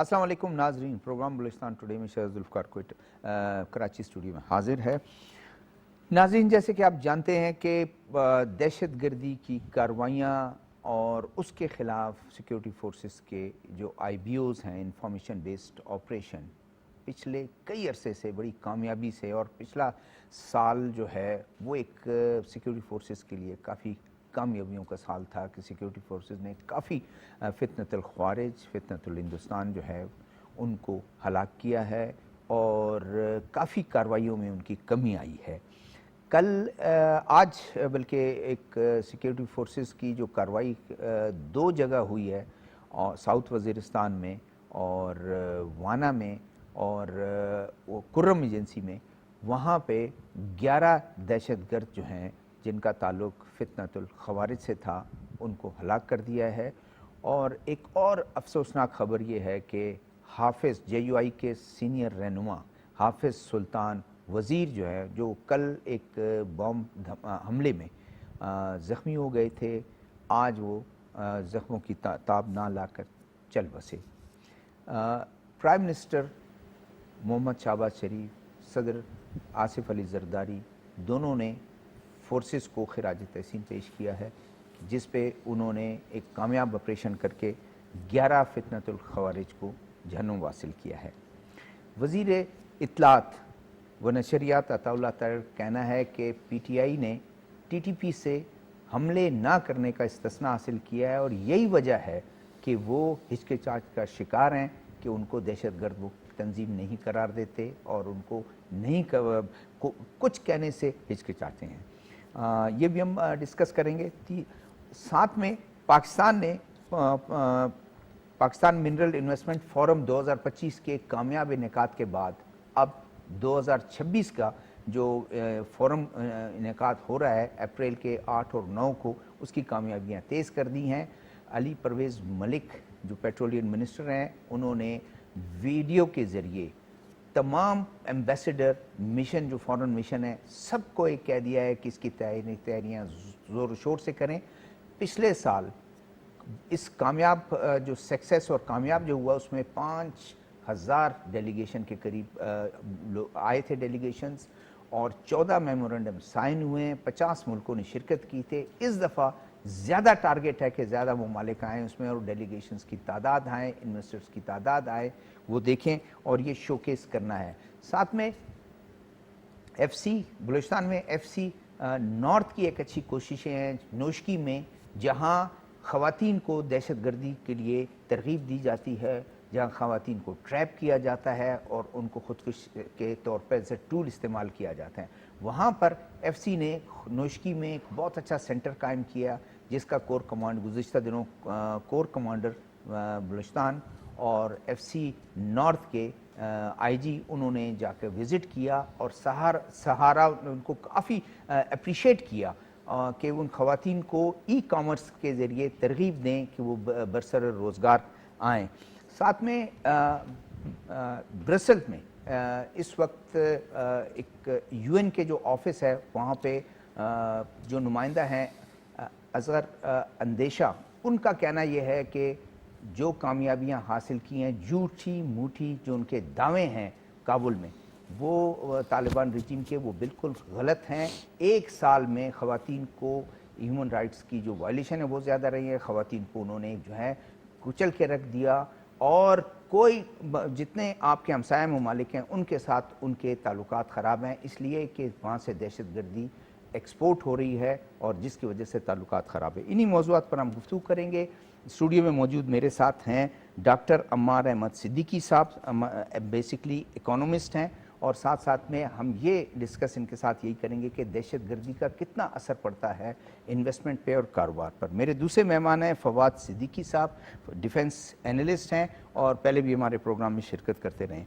अस्सलाम वालेकुम नाजरीन, प्रोग्राम बलूचिस्तान टुडे में शाह जुल्फ़िकार कोइट कराची स्टूडियो में हाजिर है। नाजरीन, जैसे कि आप जानते हैं कि दहशत गर्दी की कार्रवाइयाँ और उसके ख़िलाफ़ सिक्योरिटी फोर्सेस के जो IBOs हैं, इंफॉर्मेशन बेस्ड ऑपरेशन, पिछले कई अरसे से बड़ी कामयाबी से, और पिछला साल जो है वो एक सिक्योरिटी फोर्सेस के लिए काफ़ी कामयाबियों का साल था कि सिक्योरिटी फोर्सेस ने काफ़ी फितनतुल ख्वारिज, फितनतुल हिंदुस्तान जो है उनको हलाक किया है और काफ़ी कार्रवाइयों में उनकी कमी आई है। कल आज बल्कि एक सिक्योरिटी फोर्सेस की जो कार्रवाई दो जगह हुई है, और साउथ वज़ीरिस्तान में और वाना में और वो कुर्रम एजेंसी में, वहाँ पे 11 दहशतगर्द जो हैं जिनका ताल्लुक़ फितनतुल ख़वारिज से था, उनको हलाक कर दिया है। और एक और अफसोसनाक ख़बर ये है कि हाफिज़ JUI के सीनियर रहनुमा हाफिज़ सुल्तान वज़ीर जो है, जो कल एक बॉम्ब हमले में ज़ख्मी हो गए थे, आज वो ज़ख्मों की ताब ना लाकर चल बसे। प्राइम मिनिस्टर मोहम्मद शहबाज शरीफ, सदर आसिफ अली ज़रदारी, दोनों ने फोर्सेस को खिराज तहसीन पेश किया है, जिस पे उन्होंने एक कामयाब ऑपरेशन करके 11 फितनतुल ख़वारिज को जहन्नुम वासिल किया है। वज़ीर इत्तलात व नशरियात अताउल्लाह ताहिर कहना है कि PTI ने TTP से हमले ना करने का इस्तिस्ना हासिल किया है, और यही वजह है कि वो हिचकिचाहट का शिकार हैं कि उनको दहशतगर्द वो तंजीम नहीं करार देते और उनको नहीं कुछ कहने से हिचकिचाते हैं। ये भी हम डिस्कस करेंगे। साथ में पाकिस्तान ने पाकिस्तान मिनरल इन्वेस्टमेंट फोरम 2025 के कामयाब इनेकाद के बाद अब 2026 का जो फोरम इनेकाद हो रहा है अप्रैल के 8 और 9 को, उसकी कामयाबियाँ तेज़ कर दी हैं। अली परवेज़ मलिक जो पेट्रोलियम मिनिस्टर हैं, उन्होंने वीडियो के ज़रिए तमाम एम्बेसडर मिशन जो फॉरेन मिशन है सबको एक कह दिया है कि इसकी तैयारियाँ ज़ोर शोर से करें। पिछले साल इस कामयाब जो सक्सेस और कामयाब जो हुआ, उसमें 5000 डेलीगेशन के करीब आए थे डेलीगेशंस, और 14 मेमोरेंडम साइन हुए हैं, 50 मुल्कों ने शिरकत की थे। इस दफ़ा ज़्यादा टारगेट है कि ज़्यादा ममालिक आएँ उसमें, और डेलीगेशंस की तादाद आए, इन्वेस्टर्स की तादाद आए, वो देखें और ये शोकेस करना है। साथ में FC बलूचिस्तान में FC नॉर्थ की एक अच्छी कोशिशें हैं नोशकी में, जहाँ ख़वातीन को दहशतगर्दी के लिए तरगीब दी जाती है, जहाँ ख़वातीन को ट्रैप किया जाता है और उनको खुदकुश के तौर पर एज ए टूल इस्तेमाल किया जाता है। वहाँ पर FC ने नोशकी में एक बहुत अच्छा सेंटर कायम किया, जिसका कोर कमांड गुज़िश्ता दिनों कोर कमांडर बलूचिस्तान और FC नॉर्थ के IG उन्होंने जाकर विज़िट किया और सहारा उनको काफ़ी अप्रिशिएट किया कि उन ख़वातीन को ई-कॉमर्स के ज़रिए तरगीब दें कि वो बरसर रोज़गार आएँ। साथ में ब्रसेल्स में इस वक्त एक UN के जो ऑफिस है, वहाँ पे जो नुमाइंदा हैं असगर अंदेशा, उनका कहना यह है कि जो कामयाबियाँ हासिल की हैं, झूठी मूठी जो उनके दावे हैं काबुल में, वो तालिबान रजीम के, वो बिल्कुल गलत हैं। एक साल में ख़वातीन को ह्यूमन राइट्स की जो वायलेशन है वो ज़्यादा रही है, ख़वातीन को उन्होंने जो है कुचल के रख दिया, और कोई जितने आपके हमसाया ममालिक हैं उनके साथ उनके ताल्लुकात ख़राब हैं, इसलिए कि वहाँ से दहशतगर्दी एक्सपोर्ट हो रही है और जिसकी वजह से ताल्लुकात ख़राब है। इन्हीं मौज़ूआत पर हम गुफ्तगू करेंगे। स्टूडियो में मौजूद मेरे साथ हैं डॉक्टर अम्मार अहमद सिद्दीकी साहब, बेसिकली इकोनॉमिस्ट हैं, और साथ साथ में हम ये डिस्कस इनके साथ यही करेंगे कि दहशतगर्दी का कितना असर पड़ता है इन्वेस्टमेंट पे और कारोबार पर। मेरे दूसरे मेहमान हैं फवाद सिद्दीकी साहब, डिफेंस एनालिस्ट हैं और पहले भी हमारे प्रोग्राम में शिरकत करते रहे।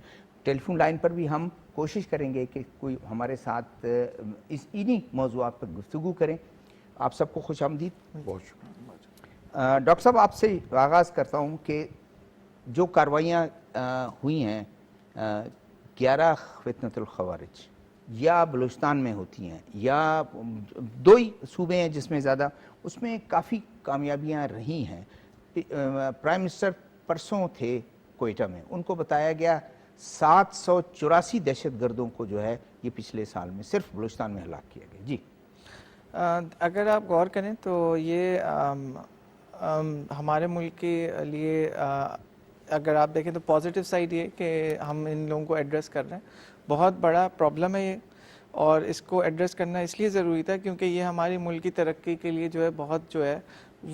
टेलीफोन लाइन पर भी हम कोशिश करेंगे कि कोई हमारे साथ इन्हीं मौज़ूआत पर गुफ्तगू करें। आप सबको खुश आमदीद। बहुत शुक्रिया। डॉक्टर साहब, आपसे आगाज़ करता हूँ कि जो कार्रवाइयाँ हुई हैं 11 फितनतुल ख़वारिज या बलूचिस्तान में होती हैं या दो ही सूबे हैं जिसमें ज़्यादा, उसमें काफ़ी कामयाबियाँ रही हैं। प्राइम मिनिस्टर परसों थे کوئٹہ میں ان کو بتایا گیا 784 دہشت گردوں کو جو ہے یہ پچھلے سال میں صرف بلوچستان میں ہلاک کیا گیا. جی اگر آپ غور کریں تو یہ ہمارے ملک کے لیے اگر آپ دیکھیں تو پازیٹیو سائڈ یہ کہ ہم ان لوگوں کو ایڈریس کر رہے ہیں. بہت بڑا پرابلم ہے یہ, اور اس کو ایڈریس کرنا اس لیے ضروری تھا کیونکہ یہ ہماری ملک کی ترقی کے لیے جو ہے بہت جو ہے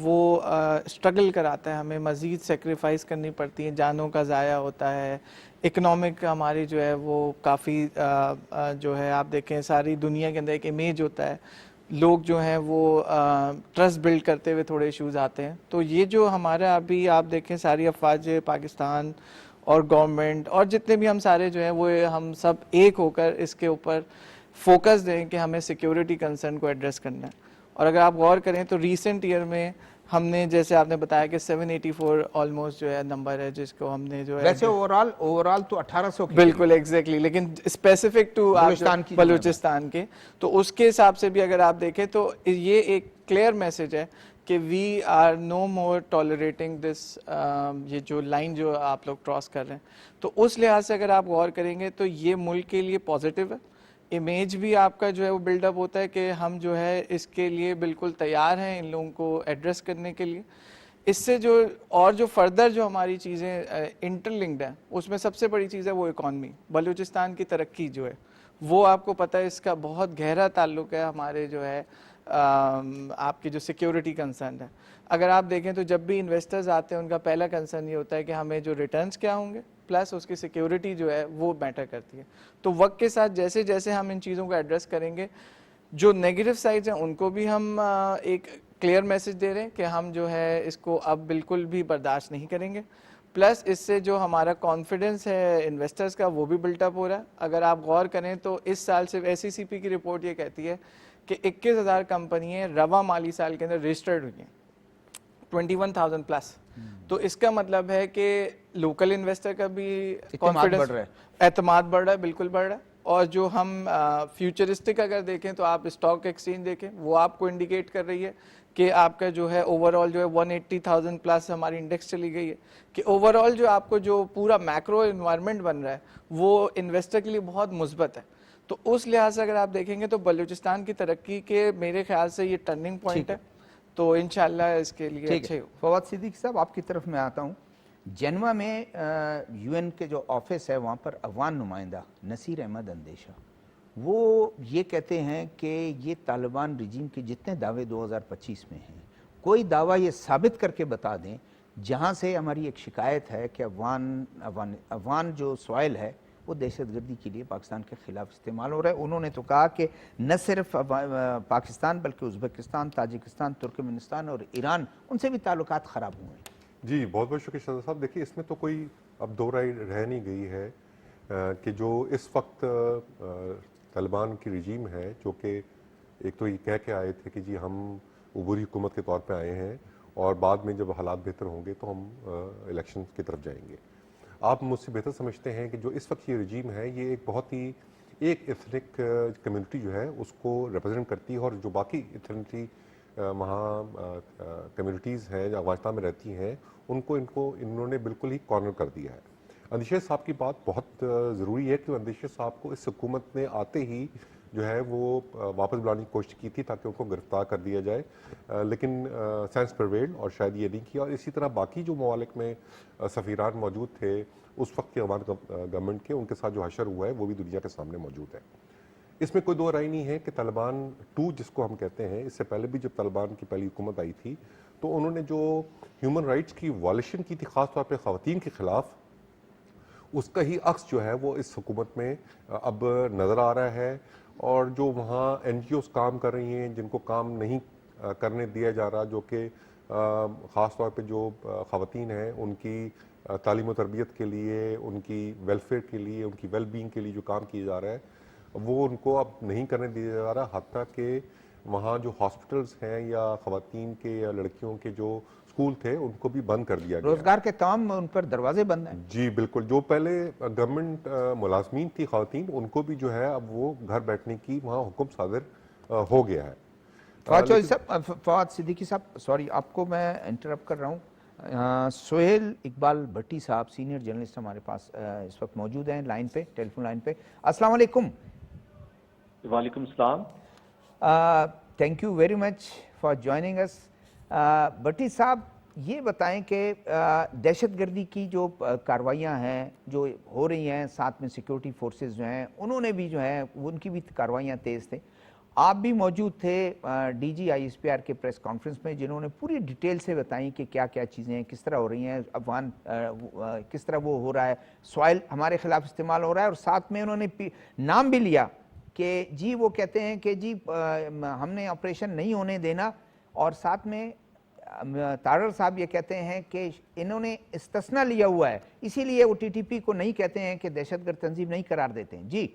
وہ اسٹرگل کراتا ہے, ہمیں مزید سیکریفائز کرنی پڑتی ہیں, جانوں کا ضائع ہوتا ہے, اکنامک ہماری جو ہے وہ کافی جو ہے آپ دیکھیں ساری دنیا کے اندر ایک امیج ہوتا ہے, لوگ جو ہیں وہ ٹرسٹ بلڈ کرتے ہوئے تھوڑے ایشوز آتے ہیں. تو یہ جو ہمارا ابھی آپ دیکھیں ساری افواج پاکستان اور گورنمنٹ اور جتنے بھی ہم سارے جو ہیں وہ ہم سب ایک ہو کر اس کے اوپر فوکس دیں کہ ہمیں سیکیورٹی کنسرن کو ایڈریس کرنا ہے. اور اگر آپ غور کریں تو ریسنٹ ایئر میں ہم نے جیسے آپ نے بتایا کہ 784 آلموسٹ جو ہے نمبر ہے جس کو ہم نے جو ہے ویسے اوورال تو 1800 کی بالکل ایگزیکٹلی, لیکن اسپیسیفک ٹو بلوچستان کے تو اس کے حساب سے بھی اگر آپ دیکھیں تو یہ ایک کلیئر میسج ہے کہ وی آر نو مور ٹالریٹنگ دس, یہ جو لائن جو آپ لوگ کراس کر رہے ہیں. تو اس لحاظ سے اگر آپ غور کریں گے تو یہ ملک کے لیے پازیٹیو ہے, امیج بھی آپ کا جو ہے وہ بلڈ اپ ہوتا ہے کہ ہم جو ہے اس کے لیے بالکل تیار ہیں ان لوگوں کو ایڈریس کرنے کے لیے. اس سے جو اور جو فردر جو ہماری چیزیں انٹر لنکڈ ہیں اس میں سب سے بڑی چیز ہے وہ اکانومی, بلوچستان کی ترقی جو ہے وہ آپ کو پتہ ہے اس کا بہت گہرا تعلق ہے ہمارے جو ہے آپ کی جو سیکیورٹی کنسرن ہے. اگر آپ دیکھیں تو جب بھی انویسٹرز آتے ہیں ان کا پہلا کنسرن یہ ہوتا ہے کہ ہمیں جو ریٹرنز کیا ہوں گے پلس اس کی سیکیورٹی جو ہے وہ میٹر کرتی ہے. تو وقت کے ساتھ جیسے جیسے ہم ان چیزوں کو ایڈریس کریں گے, جو نیگیٹو سائڈز ہیں ان کو بھی ہم ایک کلیئر میسج دے رہے ہیں کہ ہم جو ہے اس کو اب بالکل بھی برداشت نہیں کریں گے. پلس اس سے جو ہمارا کانفیڈنس ہے انویسٹرز کا وہ بھی بلٹ اپ ہو رہا ہے. اگر آپ غور کریں تو اس سال صرف SECP کی رپورٹ یہ کہتی ہے کہ 21,000 کمپنیاں رواں مالی سال کے اندر رجسٹرڈ ہوئی ہیں, 21,000 پلس. تو اس کا مطلب ہے کہ لوکل انویسٹر کا بھی کانفیڈنس, اعتماد بڑھ رہا ہے, بالکل بڑھ رہا ہے. اور جو ہم فیوچرسٹک اگر دیکھیں تو آپ اسٹاک ایکسچینج دیکھیں وہ آپ کو انڈیکیٹ کر رہی ہے کہ آپ کا جو ہے اوور آل جو ہے 180,000 پلس ہماری انڈیکس چلی گئی ہے, کہ اوور آل جو آپ کو جو پورا میکرو انوائرمنٹ بن رہا ہے وہ انویسٹر کے لیے بہت مثبت ہے. تو اس لحاظ سے اگر آپ دیکھیں گے تو بلوچستان کی ترقی کے میرے خیال سے یہ ٹرننگ پوائنٹ ہے, تو انشاءاللہ اس کے لیے اچھے ہو. فواد صدیقی صاحب آپ کی طرف میں آتا ہوں. جنوا میں UN کے جو آفس ہے وہاں پر افغان نمائندہ نصیر احمد اندیشہ وہ یہ کہتے ہیں کہ یہ طالبان رجیم کے جتنے دعوے 2025 میں ہیں کوئی دعویٰ یہ ثابت کر کے بتا دیں جہاں سے ہماری ایک شکایت ہے کہ افغان جو سوائل ہے وہ دہشت گردی کے لیے پاکستان کے خلاف استعمال ہو رہا ہے. انہوں نے تو کہا کہ نہ صرف پاکستان بلکہ ازبکستان, تاجکستان, ترکمنستان اور ایران ان سے بھی تعلقات خراب ہوئے ہیں. جی بہت بہت شکریہ شہزاد صاحب. دیکھیے اس میں تو کوئی اب دو رائے رہ نہیں گئی ہے کہ جو اس وقت طالبان کی رجیم ہے جو کہ ایک تو یہ کہہ کے آئے تھے کہ جی ہم عبوری حکومت کے طور پہ آئے ہیں اور بعد میں جب حالات بہتر ہوں گے تو ہم الیکشن کی طرف جائیں گے. آپ مجھ سے بہتر سمجھتے ہیں کہ جو اس وقت یہ رجیم ہے یہ ایک بہت ہی ایک ایتھنک کمیونٹی جو ہے اس کو ریپرزینٹ کرتی ہے, اور جو باقی ایتھنٹی وہاں کمیونٹیز ہیں جو افغانستان میں رہتی ہیں انہوں نے بالکل ہی کارنر کر دیا ہے. اندیشہ صاحب کی بات بہت ضروری ہے کہ اندیشہ صاحب کو اس حکومت نے آتے ہی جو ہے وہ واپس بلانے کی کوشش کی تھی تاکہ ان کو گرفتار کر دیا جائے, لیکن سینس پرویلڈ اور شاید یہ نہیں کیا. اور اسی طرح باقی جو ممالک میں سفیران موجود تھے اس وقت کے افغان گورنمنٹ کے, ان کے ساتھ جو حشر ہوا ہے وہ بھی دنیا کے سامنے موجود ہے. اس میں کوئی دو رائے نہیں ہے کہ طالبان 2 جس کو ہم کہتے ہیں, اس سے پہلے بھی جب طالبان کی پہلی حکومت آئی تھی تو انہوں نے جو ہیومن رائٹس کی وائلیشن کی تھی خاص طور پہ خواتین کے خلاف, اس کا ہی عکس جو ہے وہ اس حکومت میں اب نظر آ رہا ہے. اور جو وہاں NGOs کام کر رہی ہیں جن کو کام نہیں کرنے دیا جا رہا, جو کہ خاص طور پہ جو خواتین ہیں ان کی تعلیم و تربیت کے لیے, ان کی ویلفیئر کے لیے, ان کی ویل بینگ کے لیے جو کام کیا جا رہا ہے وہ ان کو اب نہیں کرنے دیا جا رہا. حتیٰ کہ وہاں جو ہاسپٹلز ہیں یا خواتین کے یا لڑکیوں کے جو اسکول تھے ان کو بھی بند کر دیا گیا. روزگار کے تمام ان پر دروازے بند ہیں. جی بالکل. جو پہلے گورنمنٹ ملازمین تھی خواتین ان کو بھی جو ہے اب وہ گھر بیٹھنے کی وہاں حکم صادر ہو گیا ہے. فواد صدیقی صاحب سوری آپ کو میں انٹرپٹ کر رہا ہوں. सोहेल इकबाल भट्टी साहब सीनियर जर्नलिस्ट हमारे पास इस वक्त मौजूद हैं लाइन पे, टेलीफोन लाइन पे। अस्सलाम वालेकुम। वालेकुम सलाम। Thank you very much for joining us. Bhatti साहब ये बताएं कि दहशतगर्दी की जो कार्रवाइयाँ हैं जो हो रही हैं, साथ में सिक्योरिटी फोर्सेस जो हैं उन्होंने भी जो है उनकी भी कार्रवाइयाँ तेज़ थे। आप भी मौजूद थे डीजी आईएसपीआर के प्रेस कॉन्फ्रेंस में, जिन्होंने पूरी डिटेल से बताई कि क्या क्या चीज़ें हैं, किस तरह हो रही हैं, अफगान किस तरह वो हो रहा है, सॉइल हमारे खिलाफ इस्तेमाल हो रहा है, और साथ में उन्होंने नाम भी लिया कि जी वो कहते हैं कि जी हमने ऑपरेशन नहीं होने देना, और साथ में तारर साहब ये कहते हैं कि इन्होंने इस्तिस्ना लिया हुआ है, इसीलिए वो टीटीपी को नहीं कहते हैं कि दहशतगर्द तंजीम नहीं करार देते हैं। जी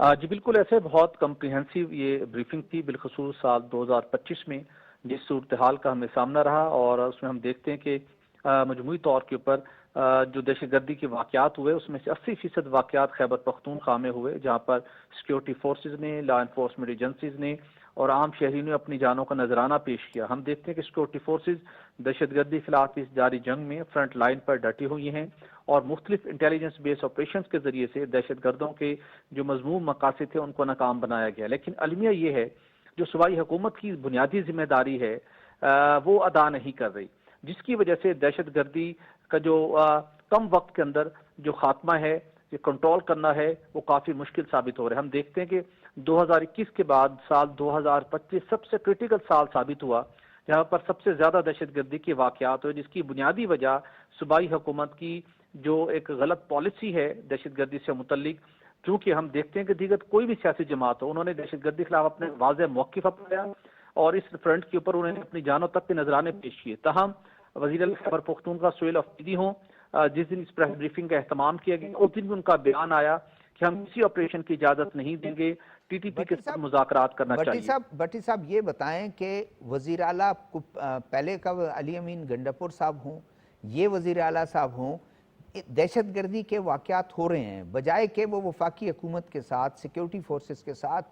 जी बिल्कुल, ऐसे बहुत कम्प्रिहेंसिव ये ब्रीफिंग थी, बिलखसूस साल 2025 में जिस सूरत हाल का हमें सामना रहा, और उसमें हम देखते हैं कि मजमूई तौर के ऊपर जो दहशतगर्दी के वाक़यात हुए उसमें से 80% वाक़यात खैबर पख्तूनख्वा में हुए, जहाँ पर सिक्योरिटी फोर्सेज ने, लॉ एनफोर्समेंट एजेंसीज ने और आम शहरियों ने अपनी जानों का नजराना पेश किया। हम देखते हैं कि सिक्योरिटी फोर्सेज दहशतगर्दी के खिलाफ इस जारी जंग में फ्रंट लाइन पर डटी हुई हैं और मुख्तलिफ इंटेलिजेंस बेस्ड ऑपरेशन के जरिए से दहशतगर्दों के जो मजमूम मकासद थे उनको नाकाम बनाया गया। लेकिन अलमिया ये है जो सूबाई हुकूमत की बुनियादी जिम्मेदारी है वो अदा नहीं कर रही, जिसकी वजह से दहशतगर्दी का जो कम वक्त के अंदर जो खात्मा है, ये कंट्रोल करना है, वो काफ़ी मुश्किल साबित हो रहा है। हम देखते हैं कि 2021 के बाद साल 2025 सबसे क्रिटिकल साल साबित हुआ, जहाँ पर सबसे ज़्यादा दहशतगर्दी के वाक़यात हुए, जिसकी बुनियादी वजह सूबाई हुकूमत की जो एक गलत पॉलिसी है दहशतगर्दी से मुतल्लिक। क्योंकि हम देखते हैं कि दीगर कोई भी सियासी जमात हो, उन्होंने दहशतगर्दी के खिलाफ अपने वाज़ेह मौक़िफ़ अपनाया और इस फ्रंट के ऊपर उन्होंने अपनी जानों तक के नजराने पेश किए। तहम वज़ीर खैबर पख्तूनख्वा सोहेल अफरीदी हों, जिस दिन इस प्रेस ब्रीफिंग का एहतमाम किया गया उस दिन भी उनका बयान आया कि हम किसी ऑपरेशन की इजाजत नहीं देंगे, टीटीपी के साथ मुज़ाकरात करना चाहिए। भट्टी साहब ये बताएं कि वज़ीर आला पहले कब अली अमीन गंडापुर साहब हों, ये वज़ीर आला साहब हों, दहशतगर्दी के वाक़यात हो रहे हैं, बजाय कि वो वफाकी हुकूमत के साथ सिक्योरिटी फोर्सेस के साथ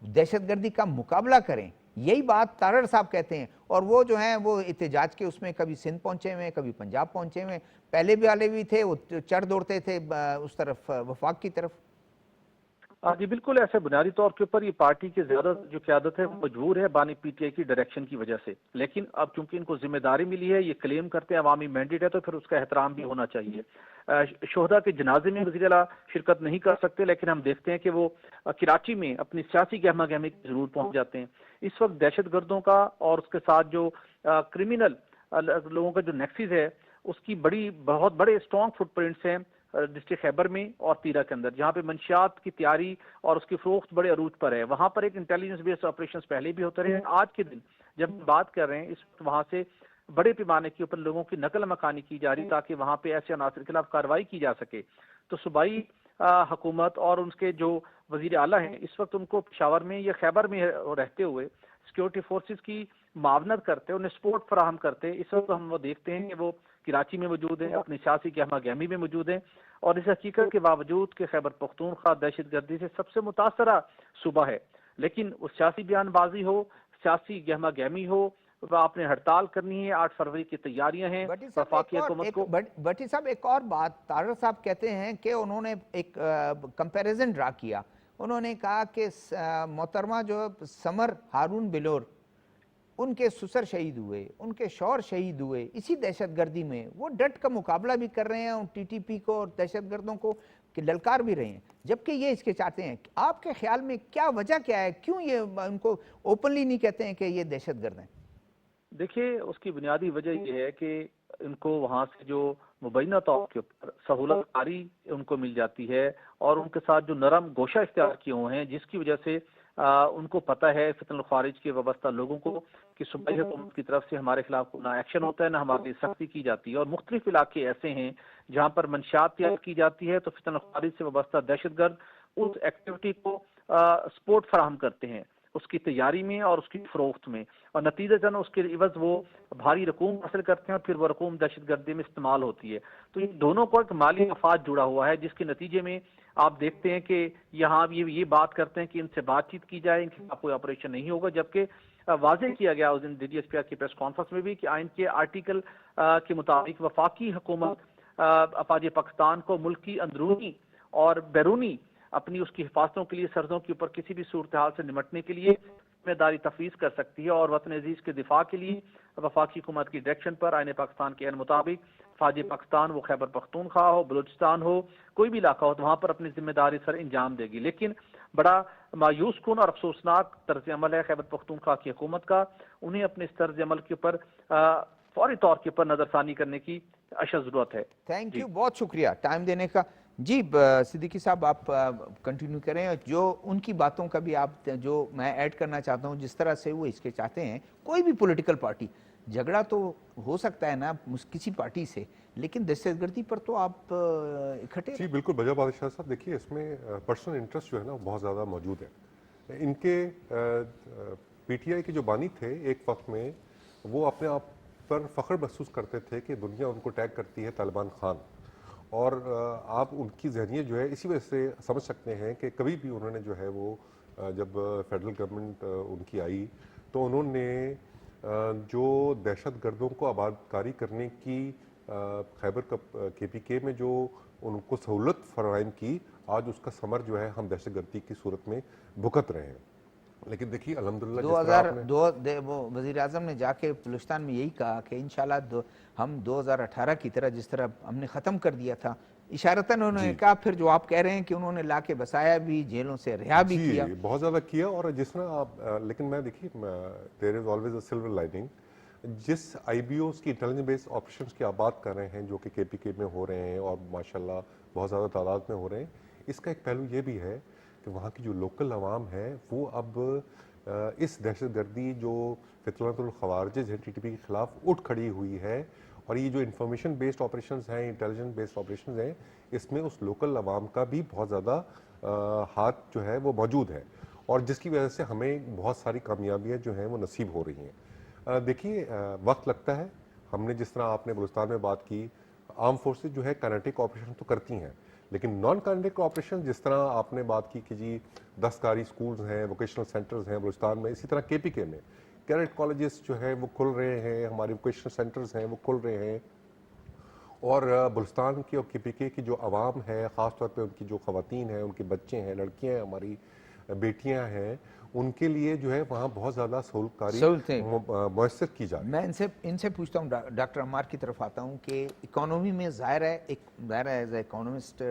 दहशतगर्दी का मुकाबला करें, यही बात तारड़ साहब कहते हैं। और वो जो हैं वो एहतजाज के उसमें कभी सिंध पहुंचे हुए, कभी पंजाब पहुंचे हुए, पहले भी वाले भी थे, वो चढ़ दौड़ते थे उस तरफ वफाक की तरफ। जी बिल्कुल, ऐसे बुनियादी तौर के ऊपर ये पार्टी की ज्यादा जो क़यादत है वो मजबूर है बानी पीटीआई की डायरेक्शन की वजह से। लेकिन अब चूंकि इनको जिम्मेदारी मिली है, ये क्लेम करते हैं अवामी मैंडेट है, तो फिर उसका एहतराम भी होना चाहिए। शोहदा के जनाजे में वज़ीर आला शिरकत नहीं कर सकते, लेकिन हम देखते हैं कि वो कराची में अपनी सियासी गहमा गहमी जरूर पहुंच जाते हैं। इस वक्त दहशतगर्दों का और उसके साथ जो क्रिमिनल लोगों का जो नेक्सिस है उसकी बहुत बड़े स्ट्रॉन्ग फुटप्रिंट्स हैं डिस्ट्रिक्ट खैबर में और तीरा के अंदर, जहाँ पे मंशियात की तैयारी और उसकी फरोख्त बड़े अरूज पर है। वहाँ पर एक इंटेलिजेंस बेस्ड ऑपरेशंस पहले भी होते रहे। आज के दिन जब बात कर रहे हैं, इस वहाँ से बड़े पैमाने के ऊपर लोगों की नकल मकानी की जा रही ताकि वहाँ पे ऐसे अनासर के खिलाफ कार्रवाई की जा सके। तो सूबाई हुकूमत और उनके जो वजीर आला हैं इस वक्त उनको पेशावर में या खैबर में रहते हुए सिक्योरिटी फोर्सेज की मावनत करते, उन्हें सपोर्ट फराहम करते। इस वक्त हम वो देखते हैं कि वो कराची में मौजूद हैं, अपनी सियासी गहमा गहमी में मौजूद हैं, और इस हकीकत के बावजूद कि खैबर पख्तूनख्वा दहशतगर्दी से सबसे मुतासरा सूबा है, लेकिन वो सियासी बयानबाजी हो, सियासी गहमा गहमी हो, आपने हड़ताल करनी है, 8 फरवरी की तैयारियां हैं वफाकी हुकूमत को। भट्टी साहब एक और बात, तारड़ साहब कहते हैं कि उन्होंने एक कंपैरिजन ड्रा किया। उन्होंने कहा कि मोहतरमा जो समर हारून बिलोर, उनके ससुर शहीद हुए, उनके शौहर शहीद हुए इसी दहशतगर्दी में, वो डट का मुकाबला भी कर रहे हैं टीटीपी को और दहशतगर्दों को कि ललकार भी रहे हैं, जबकि ये इसके चाहते हैं। आपके ख्याल में क्या वजह क्या है, क्यों ये उनको ओपनली नहीं कहते हैं कि ये दहशतगर्द हैं? देखिए, उसकी बुनियादी वजह यह है कि इनको वहाँ से जो मुबैना तौर के ऊपर सहूलतकारी उनको मिल जाती है और उनके साथ जो नरम गोशा इख्तियार किए हुए हैं, जिसकी वजह से उनको पता है फितनल खारिज के वाबस्ता लोगों को कि सूबाई हुकूमत की तरफ से हमारे खिलाफ ना एक्शन होता है, ना हमारी सख्ती की जाती है। और मुख्तलिफ इलाके ऐसे हैं जहाँ पर मंशात तैयार की जाती है, तो फितनल खारिज से वाबस्ता दहशतगर्द उस एक्टिविटी को सपोर्ट फराहम करते हैं उसकी तैयारी में और उसकी फरोख्त में, और नतीजतन उसके इवज वो भारी रकूम हासिल करते हैं और फिर वो रकूम दहशतगर्दी में इस्तेमाल होती है। तो ये दोनों को एक माली मफाद जुड़ा हुआ है, जिसके नतीजे में आप देखते हैं कि यहाँ ये बात करते हैं कि इनसे बातचीत की जाए, इनके खिलाफ कोई ऑपरेशन नहीं होगा, जबकि واضح کیا گیا اس دن ڈی ایس پی آر کی پریس کانفرنس میں بھی کہ آئین کے آرٹیکل کے مطابق وفاقی حکومت افواج پاکستان کو ملکی اندرونی اور بیرونی اپنی اس کی حفاظتوں کے لیے سرحدوں کے اوپر کسی بھی صورتحال سے نمٹنے کے لیے ذمہ داری تفویض کر سکتی ہے، اور وطن عزیز کے دفاع کے لیے وفاقی حکومت کی ڈائریکشن پر آئین پاکستان کے مطابق فوج پاکستان وہ خیبر پختونخوا ہو، بلوچستان ہو، کوئی بھی علاقہ ہو، تو وہاں پر اپنی ذمہ داری سر انجام دے گی۔ لیکن بڑا مایوس کن اور افسوسناک طرز عمل ہے خیبر پختونخوا کی حکومت کا، انہیں اپنے اس طرز عمل کے اوپر فوری طور کے اوپر نظر ثانی کرنے کی اشد ضرورت ہے۔ تھینک یو، بہت شکریہ ٹائم دینے کا۔ جی صدیقی صاحب آپ کنٹینیو کریں، جو ان کی باتوں کا بھی آپ جو میں ایڈ کرنا چاہتا ہوں، جس طرح سے وہ اس کے چاہتے ہیں کوئی بھی پولیٹیکل پارٹی، جھگڑا تو ہو سکتا ہے نا کسی پارٹی سے، لیکن دہشت گردی پر تو آپ اکٹھے۔ جی بالکل بجا بادشاہ صاحب، دیکھیے اس میں پرسنل انٹرسٹ جو ہے نا بہت زیادہ موجود ہے۔ ان کے پی ٹی آئی کے جو بانی تھے ایک وقت میں وہ اپنے آپ پر فخر محسوس کرتے تھے کہ دنیا ان کو ٹیگ کرتی ہے طالبان خان، اور آپ ان کی ذہنیت جو ہے اسی وجہ سے سمجھ سکتے ہیں کہ کبھی بھی انہوں نے جو ہے وہ جب فیڈرل گورنمنٹ ان کی آئی تو انہوں نے جو دہشت گردوں کو آباد کاری کرنے کی خیبر کے پی کے میں جو ان کو سہولت فراہم کی، آج اس کا ثمر جو ہے ہم دہشت گردی کی صورت میں بھگت رہے ہیں۔ لیکن دیکھیے الحمدللہ وزیر اعظم نے جا کے بلوچستان میں یہی کہا کہ انشاءاللہ ہم 2018 کی طرح جس طرح ہم نے ختم کر دیا تھا، اشارتاً انہوں نے کہا، پھر جو آپ کہہ رہے ہیں کہ انہوں نے لا کے بسایا بھی، جیلوں سے رہا بھی کیا، بہت زیادہ کیا۔ اور جس طرح آپ لیکن میں دیکھیے there is always a silver lining, جس آئی بی اوز کی انٹیلیجنس بیس آپریشنز کی آپ بات کر رہے ہیں جو کہ کے پی کے میں ہو رہے ہیں اور ماشاءاللہ بہت زیادہ تعداد میں ہو رہے ہیں، اس کا ایک پہلو یہ بھی ہے کہ وہاں کی جو لوکل عوام ہے وہ اب اس دہشت گردی جو فتنۃ الخوارج ہے ٹی ٹی پی کے خلاف اٹھ کھڑی ہوئی ہے، اور یہ جو انفارمیشن بیسڈ آپریشنز ہیں، انٹیلیجنس بیسڈ آپریشنز ہیں، اس میں اس لوکل عوام کا بھی بہت زیادہ ہاتھ جو ہے وہ موجود ہے، اور جس کی وجہ سے ہمیں بہت ساری کامیابیاں جو ہیں وہ نصیب ہو رہی ہیں۔ دیکھیے وقت لگتا ہے، ہم نے جس طرح آپ نے بلوچستان میں بات کی، آرم فورسز جو ہے کائنیٹک آپریشن تو کرتی ہیں، لیکن نان کائنیٹک آپریشن جس طرح آپ نے بات کی کہ جی دستکاری سکولز ہیں، ووکیشنل سینٹرز ہیں بلوچستان میں، اسی طرح کے پی کے میں کیڈٹ کالجز جو ہے وہ کھل رہے ہیں، ہمارے ووکیشنل سینٹرز ہیں وہ کھل رہے ہیں، اور بلوچستان کی اور کے پی کے کی جو عوام ہے، خاص طور پہ ان کی جو خواتین ہیں، ان کے بچے ہیں، لڑکیاں ہیں، ہماری بیٹیاں ہیں، ان کے لیے جو ہے وہاں بہت زیادہ سہولتیں میسر کی جا رہی ہیں۔ میں ان سے پوچھتا ہوں، ڈاکٹر عمار کی طرف آتا ہوں کہ اکانومی میں ظاہر ہے ایز اے اکانومسٹ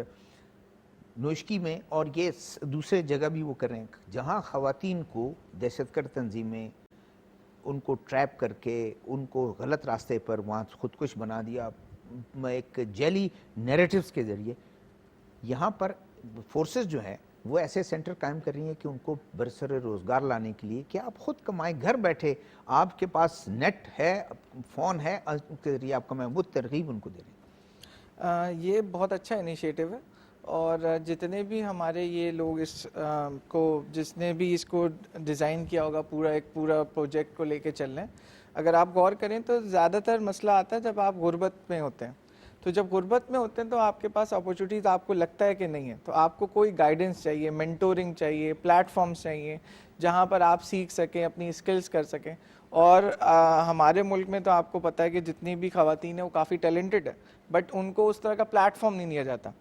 نوشکی میں، اور یہ دوسرے جگہ بھی وہ کر رہے ہیں، جہاں خواتین کو دہشت گرد تنظیمیں ان کو ٹریپ کر کے ان کو غلط راستے پر وہاں خودکش بنا دیا ایک جیلی نیریٹیوز کے ذریعے، یہاں پر فورسز جو ہیں وہ ایسے سینٹر قائم کر رہی ہیں کہ ان کو برسر روزگار لانے کے لیے کہ آپ خود کمائیں، گھر بیٹھے آپ کے پاس نیٹ ہے، فون ہے، اس کے ذریعے آپ کمائیں، وہ ترغیب ان کو دے رہے ہیں۔ یہ بہت اچھا انیشیٹو ہے، اور جتنے بھی ہمارے یہ لوگ اس کو، جس نے بھی اس کو ڈیزائن کیا ہوگا، پورا پروجیکٹ کو لے کے چل رہے ہیں، اگر آپ غور کریں تو زیادہ تر مسئلہ آتا ہے جب آپ غربت میں ہوتے ہیں۔ تو جب غربت میں ہوتے ہیں تو آپ کے پاس اپورچونیٹیز آپ کو لگتا ہے کہ نہیں ہے، تو آپ کو کوئی گائیڈنس چاہیے، مینٹورنگ چاہیے، پلیٹ فارمز چاہیے جہاں پر آپ سیکھ سکیں، اپنی اسکلز کر سکیں۔ اور ہمارے ملک میں تو آپ کو پتہ ہے کہ جتنی بھی خواتین ہیں وہ کافی ٹیلنٹڈ ہے، بٹ ان کو اس طرح کا پلیٹ فارم نہیں دیا جاتا،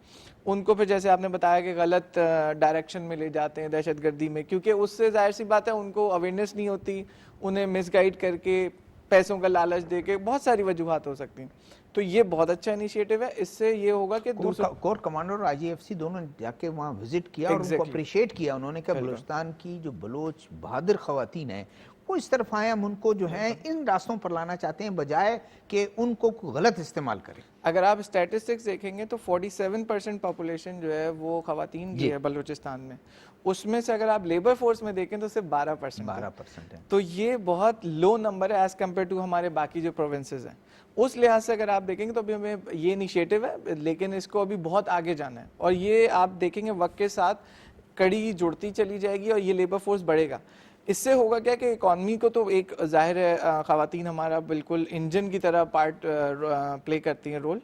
ان کو پھر جیسے آپ نے بتایا کہ غلط ڈائریکشن میں لے جاتے ہیں دہشت گردی میں، کیونکہ اس سے ظاہر سی بات ہے ان کو اویئرنیس نہیں ہوتی، انہیں مس گائیڈ کر کے پیسوں کا لالچ دے کے، بہت ساری وجوہات ہو سکتی ہیں۔ تو یہ بہت اچھا انیشیٹو ہے، اس سے یہ ہوگا کہ کور کمانڈر اور آئی جی ایف سی دونوں جا کے وہاں وزٹ کیا اور ان کو اپریشیٹ کیا، انہوں نے کہا بلوچستان کی جو بلوچ بہادر خواتین ہیں وہ اس طرف آئے، ہم ان کو جو ہے ان راستوں پر لانا چاہتے ہیں بجائے کہ ان کو غلط استعمال کریں۔ اگر آپ اسٹیٹسٹکس دیکھیں گے تو 47% پاپولیشن جو ہے وہ خواتین کی ہے بلوچستان میں، اس میں سے اگر آپ لیبر فورس میں دیکھیں تو صرف 12% ہے، تو یہ بہت لو نمبر ہے ایز کمپیئر ٹو ہمارے باقی جو پروونسز ہیں۔ اس لحاظ سے اگر آپ دیکھیں گے تو ابھی ہمیں یہ انیشیٹو ہے، لیکن اس کو ابھی بہت آگے جانا ہے، اور یہ آپ دیکھیں گے وقت کے ساتھ کڑی جڑتی چلی جائے گی اور یہ لیبر فورس بڑھے گا۔ اس سے ہوگا کیا کہ اکانومی کو تو ایک ظاہر ہے خواتین ہمارا بالکل انجن کی طرح پارٹ پلے کرتی ہیں رول،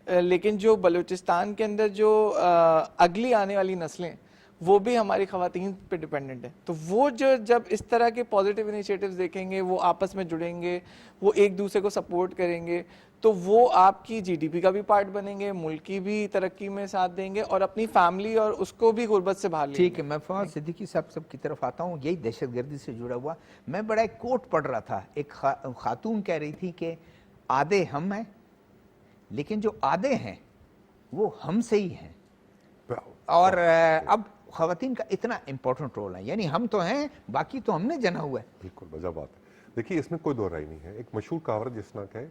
لیکن جو بلوچستان کے اندر جو اگلی آنے والی نسلیں وہ بھی ہماری خواتین پہ ڈیپینڈنٹ ہے. تو وہ جو جب اس طرح کے پازیٹیو انیشیٹوز دیکھیں گے, وہ آپس میں جڑیں گے, وہ ایک دوسرے کو سپورٹ کریں گے, تو وہ آپ کی جی ڈی پی کا بھی پارٹ بنیں گے, ملک کی بھی ترقی میں ساتھ دیں گے, اور اپنی فیملی اور اس کو بھی غربت سے باہر لیں گے. ٹھیک ہے, میں فواد صدیقی صاحب کی طرف آتا ہوں. یہی دہشت گردی سے جڑا ہوا میں بڑا ایک کوٹ پڑھ رہا تھا. ایک خاتون کہہ رہی تھی کہ آدھے ہم ہیں لیکن جو آدھے ہیں وہ ہم سے ہی ہیں. اور اب خواتین کا اتنا امپورٹنٹ رول ہے, یعنی ہم تو ہیں, باقی تو ہم نے جنا ہوا ہے. بالکل وجہ بات ہے. دیکھیے اس میں کوئی دو رائے نہیں ہے. ایک مشہور کہاوت جس طرح کہ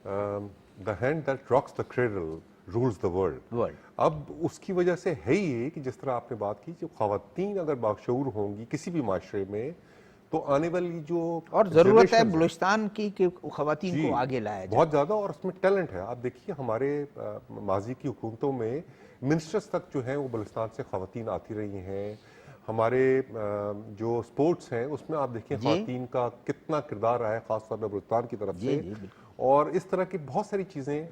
the hand that rocks the cradle rules the world. اب اس کی وجہ سے ہے ہی یہ کہ جس طرح آپ نے بات کی, جو خواتین اگر باشعور ہوں گی کسی بھی معاشرے میں, تو آنے والی جو اور ضرورت ہے بلوچستان کی کہ خواتین کو آگے لایا جائے بہت زیادہ, اور اس میں ٹیلنٹ ہے. آپ دیکھیے ہمارے ماضی کی حکومتوں میں منسٹرز تک جو ہیں وہ بلوچستان سے خواتین آتی رہی ہیں. ہمارے جو سپورٹس ہیں اس میں آپ دیکھیں خواتین کا کتنا کردار رہا ہے, خاص طور پہ بلوچستان کی طرف سے. اور اس طرح کی بہت ساری چیزیں,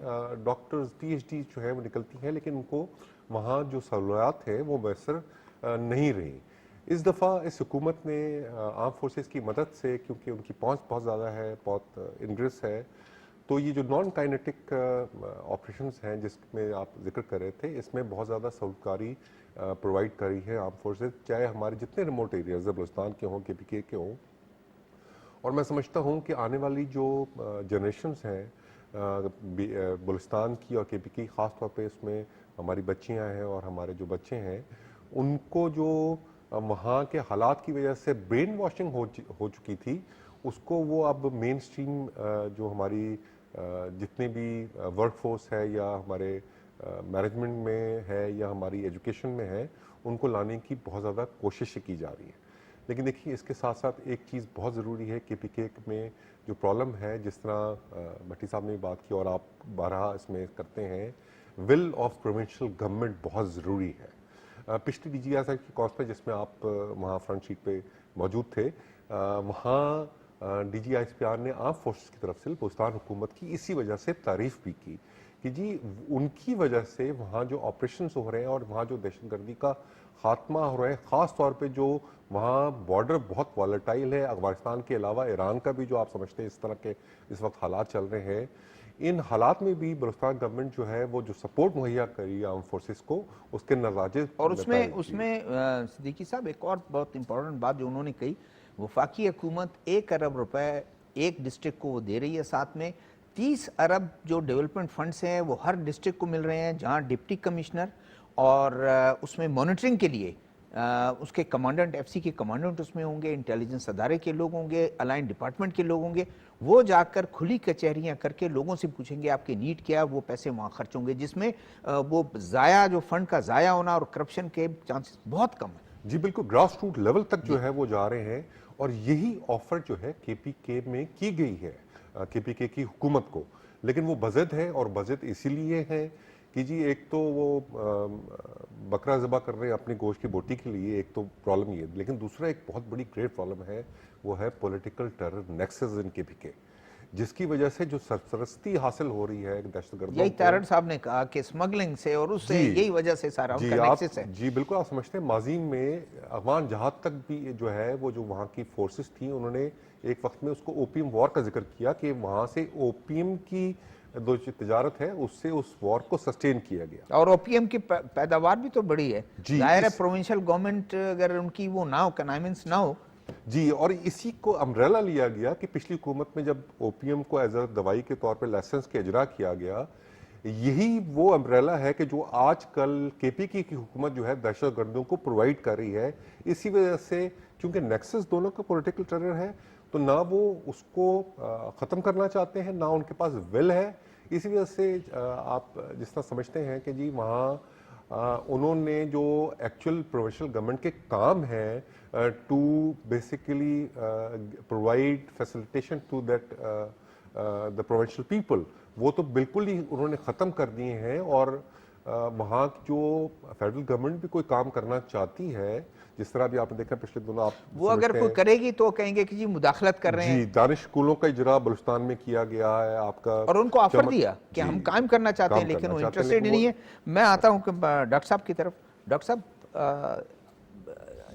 ڈاکٹرز پی ایچ ڈی جو ہے وہ نکلتی ہیں, لیکن ان کو وہاں جو سہولیات ہیں وہ میسر نہیں رہی. اس دفعہ اس حکومت نے آرم فورسز کی مدد سے, کیونکہ ان کی پہنچ بہت زیادہ ہے, بہت انگریس ہے, تو یہ جو نان کائنیٹک آپریشنز ہیں جس میں آپ ذکر کر رہے تھے, اس میں بہت زیادہ سہولتکاری پرووائڈ کری ہے آرم فورسز, چاہے ہمارے جتنے ریموٹ ایریاز بلوچستان کے ہوں, کے پی کے ہوں. اور میں سمجھتا ہوں کہ آنے والی جو جنریشنز ہیں بلوچستان کی اور کے پی کی, خاص طور پہ اس میں ہماری بچیاں ہیں اور ہمارے جو بچے ہیں, ان کو جو وہاں کے حالات کی وجہ سے برین واشنگ ہو چکی تھی, اس کو وہ اب مین اسٹریم جو ہماری جتنے بھی ورک فورس ہے یا ہمارے مینجمنٹ میں ہے یا ہماری ایجوکیشن میں ہے, ان کو لانے کی بہت زیادہ کوشش کی جا رہی ہے. لیکن دیکھیے اس کے ساتھ ساتھ ایک چیز بہت ضروری ہے, کے پی کے میں جو پرابلم ہے, جس طرح بھٹی صاحب نے بات کی اور آپ بارہا اس میں کرتے ہیں, ول آف پروونشل گورنمنٹ بہت ضروری ہے. پچھلی ڈی جی آئی کی کانفرنس جس میں آپ وہاں فرنٹ شیٹ پہ موجود تھے, وہاں D G I S P R نے آرم فورسز کی طرف سے بلوچستان حکومت کی اسی وجہ سے تعریف بھی کی کہ جی ان کی وجہ سے وہاں جو آپریشنز ہو رہے ہیں اور وہاں جو دہشت گردی کا خاتمہ ہو رہا ہے, خاص طور پہ جو وہاں بارڈر بہت والیٹائل ہے, افغانستان کے علاوہ ایران کا بھی جو آپ سمجھتے ہیں اس طرح کے اس وقت حالات چل رہے ہیں, ان حالات میں بھی بلوچستان گورنمنٹ جو ہے وہ جو سپورٹ مہیا کری آرم فورسز کو, اس کے نتائج. اور اس میں صدیقی صاحب ایک اور بہت امپورٹنٹ بات جو انہوں نے کہی, وفاقی حکومت 1 ارب روپے ایک ڈسٹرکٹ کو وہ دے رہی ہے, ساتھ میں 30 ارب جو ڈیولپمنٹ فنڈز ہیں وہ ہر ڈسٹرکٹ کو مل رہے ہیں, جہاں ڈپٹی کمشنر اور اس میں مانیٹرنگ کے لیے اس کے کمانڈنٹ, ایف سی کے کمانڈنٹ اس میں ہوں گے, انٹیلیجنس ادارے کے لوگ ہوں گے, الائن ڈپارٹمنٹ کے لوگ ہوں گے, وہ جا کر کھلی کچہریاں کر کے لوگوں سے پوچھیں گے آپ کے نیڈ کیا, وہ پیسے وہاں خرچ ہوں گے, جس میں وہ ضائع جو فنڈ کا ضائع ہونا اور کرپشن کے چانسز بہت کم ہیں. جی بالکل, گراس روٹ لیول تک جو ہے وہ جا رہے ہیں, اور یہی آفر جو ہے کے پی کے میں کی گئی ہے کے پی کے کی حکومت کو. لیکن وہ بضد ہے, اور بضد اسی لیے ہے کہ جی ایک تو وہ بکرا ذبح کر رہے ہیں اپنی گوشت کی بوٹی کے لیے, ایک تو پرابلم یہ, لیکن دوسرا ایک بہت بڑی گریٹ پرابلم ہے, وہ ہے پولیٹیکل ٹیرر نیکسز ان کے پی کے, جس کی وجہ سے جو سرپرستی حاصل ہو رہی ہے دہشت گردوں. یہی تارڑ صاحب نے کہا کہ اسمگلنگ سے اور اس سے یہی وجہ سے سارا ان کا نیکسس ہے. جی بالکل, آپ سمجھتے ہیں ماضی میں افغان جہاد تک بھی جو ہے وہ جو وہاں کی فورسز تھیں, انہوں نے ایک وقت میں اس کو اوپیم وار کا ذکر کیا کہ وہاں سے اوپیم کی جو تجارت ہے اس سے اس وار کو سسٹین کیا گیا, اور اوپیم کی پیداوار بھی تو بڑی ہے. ظاہر ہے پروونشل گورنمنٹ اگر ان کی وہ نہ ہو, کنائمنٹس نہ ہو. جی, اور اسی کو امبریلا لیا گیا کہ پچھلی حکومت میں جب اوپیم کو ایز اے دوائی کے طور پہ لائسنس کے اجرا کیا گیا, یہی وہ امبریلا ہے کہ جو آج کل کے پی کی حکومت جو ہے دہشت گردوں کو پرووائڈ کر رہی ہے. اسی وجہ سے کیونکہ نیکسس دونوں کا پولیٹیکل ٹیرر ہے, تو نہ وہ اس کو ختم کرنا چاہتے ہیں, نہ ان کے پاس ول ہے. اسی وجہ سے آپ جس طرح سمجھتے ہیں کہ جی وہاں انہوں نے جو ایکچوئل پروونشل گورنمنٹ کے کام ہیں to basically provide facilitation to that the provincial people, وہ تو بالکل ہی انہوں نے ختم کر دیے ہیں. اور وہاں جو فیڈرل گورنمنٹ بھی کوئی کام کرنا چاہتی ہے, جس طرح بھی آپ نے دیکھا پچھلے دنوں, آپ وہ اگر کوئی کرے گی تو کہیں گے کہ جی مداخلت کر رہے ہیں. جی, دانش اسکولوں کا اجرا بلوچستان میں کیا گیا ہے آپ کا, اور ان کو آفر دیا کہ ہم قائم کرنا چاہتے ہیں, لیکن وہ انٹرسٹڈ نہیں ہے. میں آتا ہوں کہ ڈاکٹر صاحب کی طرف. ڈاکٹر صاحب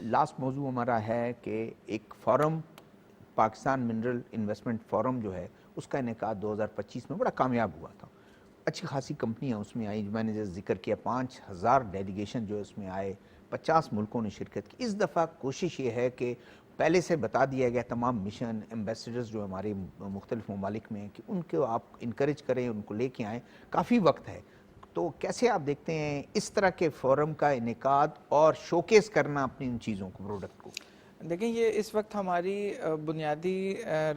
लास्ट मौजू हमारा है कि एक forum Pakistan mineral investment forum जो है उसका इनेकाद 2025 में बड़ा कामयाब हुआ था। अच्छी खासी कंपनियां उसमें आई, मैंने जैसे जिक्र किया 5000 डेलीगेशन जो इसमें आए, 50 मुल्कों ने शिरकत की। इस दफ़ा कोशिश ये है कि पहले से बता दिया गया तमाम मिशन एम्बेसडर्स जो हमारे मुख्तलिफ ममालिक में हैं कि उनको आप इनकरेज करें, उनको लेके आएँ, काफ़ी वक्त है। तो कैसे आप देखते हैं इस तरह के फोरम का इनेकाद और शोकेस करना अपनी इन चीज़ों को, प्रोडक्ट को? देखें, ये इस वक्त हमारी बुनियादी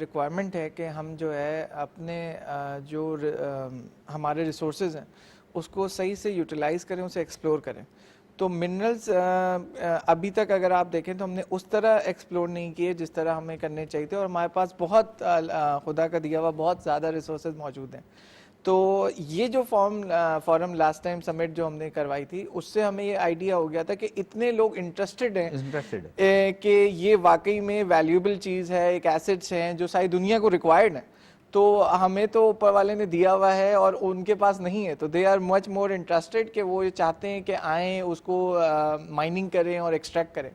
रिक्वायरमेंट है कि हम जो है अपने हमारे रिसोर्सेज हैं उसको सही से यूटिलाइज़ करें, उसे एक्सप्लोर करें। तो मिनरल्स अभी तक अगर आप देखें तो हमने उस तरह एक्सप्लोर नहीं किए जिस तरह हमें करने चाहिए थे, और हमारे पास बहुत खुदा का दिया हुआ बहुत ज़्यादा रिसोर्सेज मौजूद हैं। तो ये जो फॉरम लास्ट टाइम समिट जो हमने करवाई थी उससे हमें ये आइडिया हो गया था कि इतने लोग इंटरेस्टेड हैं कि ये वाकई में वैल्यूएबल चीज़ है, एक एसेट्स हैं जो सारी दुनिया को रिक्वायर्ड है। तो हमें तो ऊपर वाले ने दिया हुआ है और उनके पास नहीं है, तो they are much more interested कि वो ये चाहते हैं कि आएँ, उसको माइनिंग करें और एक्सट्रैक्ट करें।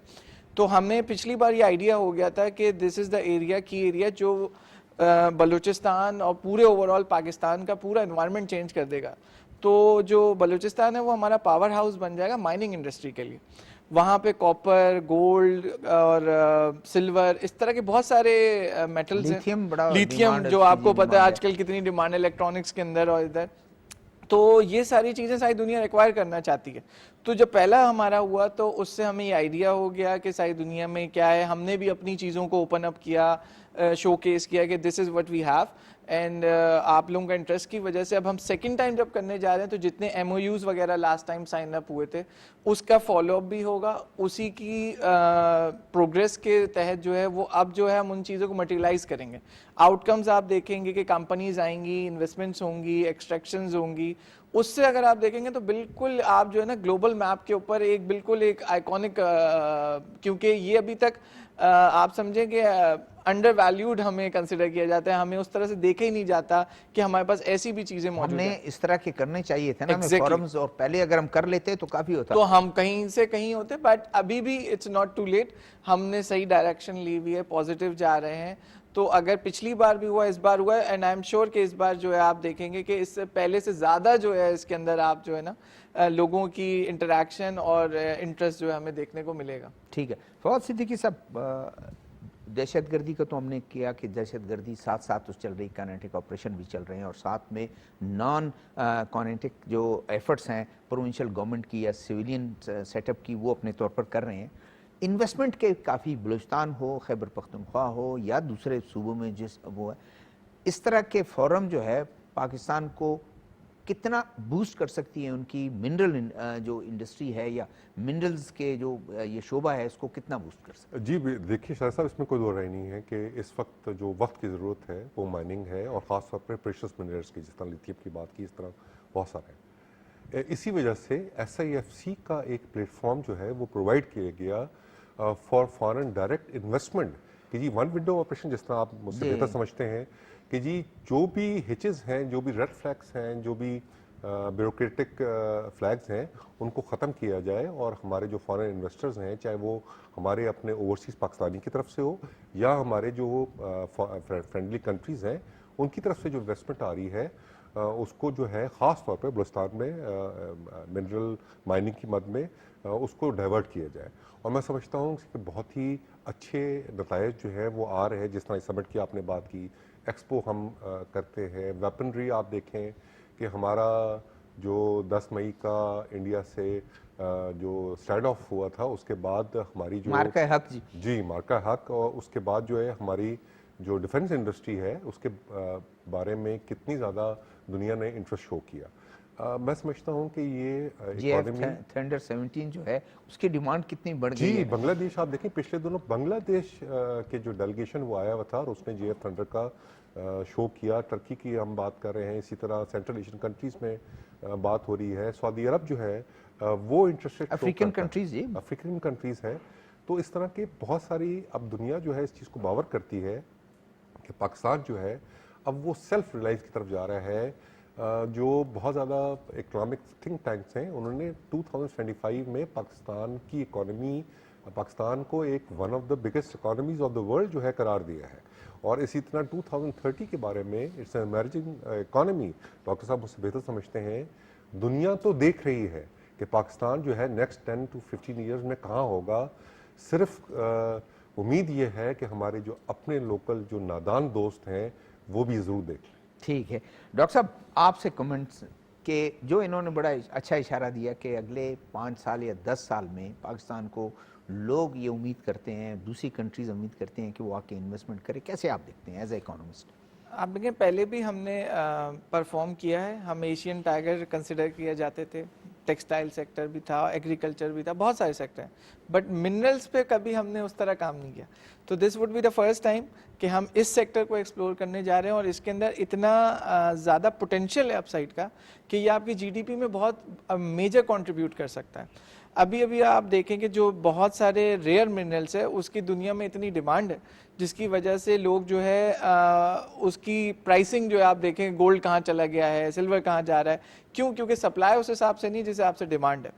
तो हमें पिछली बार ये आइडिया हो गया था कि दिस इज़ द एरिया की एरिया जो बलूचिस्तान और पूरे ओवरऑल पाकिस्तान का पूरा एनवायरनमेंट चेंज कर देगा। तो जो बलूचिस्तान है वो हमारा पावर हाउस बन जाएगा माइनिंग इंडस्ट्री के लिए। वहाँ पे कॉपर, गोल्ड और सिल्वर, इस तरह के बहुत सारे मेटल्स हैं। लिथियम जो आपको पता है आजकल कितनी डिमांड है इलेक्ट्रॉनिक्स के अंदर और इधर। तो ये सारी चीज़ें सारी दुनिया रिक्वायर करना चाहती है। तो जब पहला हमारा हुआ तो उससे हमें ये आइडिया हो गया कि सारी दुनिया में क्या है। हमने भी अपनी चीज़ों को ओपन अप किया, शोकेस किया कि this is what we have, and आप लोगों का इंटरेस्ट की वजह से अब हम सेकंड टाइम जब करने जा रहे हैं तो जितने MOUs वगैरह लास्ट टाइम साइन अप हुए थे उसका फॉलोअप भी होगा। उसी की प्रोग्रेस के तहत जो है वो अब जो है हम उन चीज़ों को मटेरियलाइज करेंगे। आउटकम्स आप देखेंगे कि कंपनीज आएंगी, इन्वेस्टमेंट्स होंगी, एक्सट्रैक्शंस होंगी। उससे अगर आप देखेंगे तो बिल्कुल आप जो है ना ग्लोबल मैप के ऊपर एक बिल्कुल एक आइकॉनिक, क्योंकि ये अभी तक आप समझें कि अंडर वैल्यूड हमें कंसिडर किया जाता है, हमें उस तरह से देखा ही नहीं जाता कि हमारे पास ऐसी भी चीजें मौजूद हैं। हमने इस तरह के करने चाहिए थे ना फोरम्स, और पहले अगर हम कर लेते तो काफी होता, तो हम कहीं से कहीं होते, बट अभी भी इट्स नॉट टू लेट। हमने सही डायरेक्शन ली हुई है, पॉजिटिव जा रहे हैं। तो अगर पिछली बार भी हुआ, इस बार हुआ है, एंड आई एम श्योर कि इस बार जो है आप देखेंगे कि इससे पहले से ज़्यादा जो है इसके अंदर आप जो है ना लोगों की इंटरेक्शन और इंटरेस्ट जो है हमें देखने को मिलेगा। ठीक है फवाद सिद्दीकी साहब, दहशतगर्दी का तो हमने किया कि दहशतगर्दी साथ साथ तो चल रही, काइनेटिक ऑपरेशन भी चल रहे हैं, और साथ में नॉन काइनेटिक जो एफर्ट्स हैं प्रोविंशियल गवर्नमेंट की या सिविलियन सेटअप की वो अपने तौर पर कर रहे हैं। इन्वेस्टमेंट के काफ़ी, बलूचिस्तान हो, खैबर पख्तूनख्वा हो या दूसरे सूबों में जिस वो है, इस तरह के फोरम जो है पाकिस्तान को कितना बूस्ट कर सकती है, उनकी मिनरल जो इंडस्ट्री है या मिनरल्स के जो ये शोबा है इसको कितना बूस्ट कर सकती है? जी देखिए शायद साहब, इसमें कोई दो राय नहीं है कि इस वक्त जो वक्त की ज़रूरत है वो माइनिंग है, और ख़ास तौर पर प्रेशियस मिनरल्स की, जिस तरह लिथियम की बात की, इस तरह बहुत सारे हैं। इसी वजह से SIFC का एक प्लेटफॉर्म जो है वो प्रोवाइड किया गया फॉर फॉरेन डायरेक्ट इन्वेस्टमेंट कि जी वन विंडो ऑपरेशन, जिस तरह आप मुझसे बेहतर समझते हैं कि जी जो भी हिचेस हैं, जो भी रेड फ्लैग्स हैं, जो भी ब्यूरोक्रेटिक फ्लैग्स हैं, उनको ख़त्म किया जाए, और हमारे जो फॉरेन इन्वेस्टर्स हैं, चाहे वो हमारे अपने ओवरसीज़ पाकिस्तानी की तरफ से हो या हमारे जो फ्रेंडली कंट्रीज़ हैं उनकी तरफ से जो इन्वेस्टमेंट आ रही है, उसको जो है ख़ास तौर पर बलूचिस्तान में मिनरल माइनिंग की मद में उसको डाइवर्ट किया जाए। और मैं समझता हूँ कि बहुत ही अच्छे नतायज जो है वो आ रहे हैं। जिस तरह इस समिट की आपने बात की, एक्सपो हम करते हैं, वेपनरी आप देखें कि हमारा जो 10 मई का इंडिया से जो स्टैंड ऑफ हुआ था, उसके बाद हमारी जो मार्का हक जी मार्का हक, और उसके बाद जो है हमारी जो डिफेंस इंडस्ट्री है उसके बारे में कितनी ज़्यादा दुनिया ने इंटरेस्ट शो किया। मैं समझता हूँ कि ये इकोनॉमी थंडर 17 जो है उसकी डिमांड कितनी बढ़ गई है। बांग्लादेश आप देखें, पिछले दिनों बांग्लादेश के जो डेलीगेशन वो आया हुआ था और उसने GF थंडर का शो किया। टर्की की हम बात कर रहे हैं, इसी तरह सेंट्रल एशियन कंट्रीज़ में बात हो रही है। सऊदी अरब जो है वो इंटरेस्टेड, अफ्रीकन कंट्रीज़ है। तो इस तरह के बहुत सारी अब दुनिया जो है इस चीज़ को बावर करती है कि पाकिस्तान जो है अब वो सेल्फ रिलायंस की तरफ जा रहा है। जो बहुत ज़्यादा इकोनॉमिक थिंक टैंक्स हैं, उन्होंने 2025 में पाकिस्तान की इकोनॉमी पाकिस्तान को एक one of the biggest economies of the world जो है करार दिया है, और इसी तरह 2030 के बारे में it's an emerging economy. Doctor साहब मुझसे बेहतर समझते हैं, दुनिया तो देख रही है कि पाकिस्तान जो है नेक्स्ट 10 to 15 ईयर्स में कहाँ होगा। सिर्फ उम्मीद ये है कि हमारे जो अपने लोकल जो नादान दोस्त हैं वो भी ज़रूर देख लें। ठीक है डॉक्टर साहब, आपसे कमेंट्स कि जो इन्होंने बड़ा अच्छा इशारा दिया कि अगले 5 साल या 10 साल में पाकिस्तान को लोग ये उम्मीद करते हैं, दूसरी कंट्रीज उम्मीद करते हैं कि वो आके इन्वेस्टमेंट करे, कैसे आप देखते हैं एज ए इकोनॉमिस्ट? आप देखें, पहले भी हमने परफॉर्म किया है, हम एशियन टाइगर कंसिडर किए जाते थे, टेक्सटाइल सेक्टर भी था, एग्रीकल्चर भी था, बहुत सारे सेक्टर हैं, बट मिनरल्स पे कभी हमने उस तरह काम नहीं किया। तो this would be the first time कि हम इस सेक्टर को एक्सप्लोर करने जा रहे हैं, और इसके अंदर इतना ज़्यादा पोटेंशियल है अपसाइड का कि ये आपकी जीडीपी में बहुत मेजर कंट्रीब्यूट कर सकता है। अभी अभी आप देखें कि जो बहुत सारे रेयर मिनरल्स है उसकी दुनिया में इतनी डिमांड है, जिसकी वजह से लोग जो है उसकी प्राइसिंग जो है, आप देखें गोल्ड कहाँ चला गया है, सिल्वर कहाँ जा रहा है, क्यों? क्योंकि सप्लाई उस हिसाब से नहीं जिस हिसाब से डिमांड है।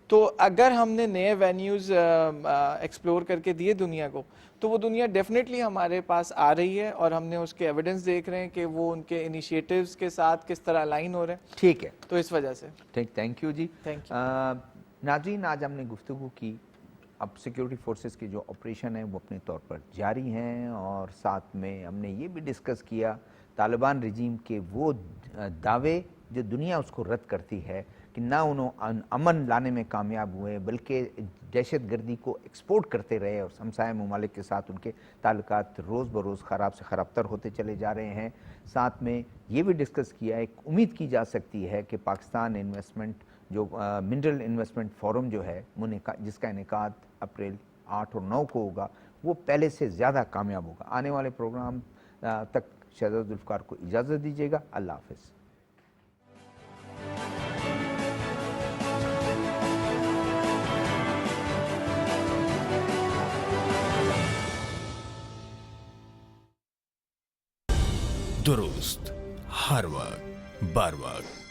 तो अगर हमने नए वेन्यूज़ एक्सप्लोर करके दिए दुनिया को, तो वो दुनिया डेफिनेटली हमारे पास आ रही है, और हमने उसके एविडेंस देख रहे हैं कि वो उनके इनिशिएटिव्स के साथ किस तरह अलाइन हो रहे हैं। ठीक है, तो इस वजह से थैंक यू जी। Thank you. नाज़रीन, आज हमने गुफ्तगू की, अब सिक्योरिटी फोर्सेस के जो ऑपरेशन है वो अपने तौर पर जारी हैं, और साथ में हमने ये भी डिस्कस किया तालिबान रजीम के वो दावे जो दुनिया उसको रद्द करती है कि ना उन्होंने अमन लाने में कामयाब हुए, बल्कि दहशत गर्दी को एक्सपोर्ट करते रहे, और हमसाया ममालिक के साथ उनके ताल्लुकात रोज़ बरोज़ ख़राब से ख़राब तर होते चले जा रहे हैं। साथ में ये भी डिस्कस किया, एक उम्मीद की जा सकती है कि पाकिस्तान इन्वेस्टमेंट जो मिनरल इन्वेस्टमेंट फोरम जो है जिसका इनेकाद अप्रैल 8 और 9 को होगा, वो पहले से ज़्यादा कामयाब होगा। आने वाले प्रोग्राम तक शहजाद जुल्फ़कार को इजाज़त दीजिएगा। अल्लाह हाफ़िज़। दुरुस्त हर वक्त बार वक्त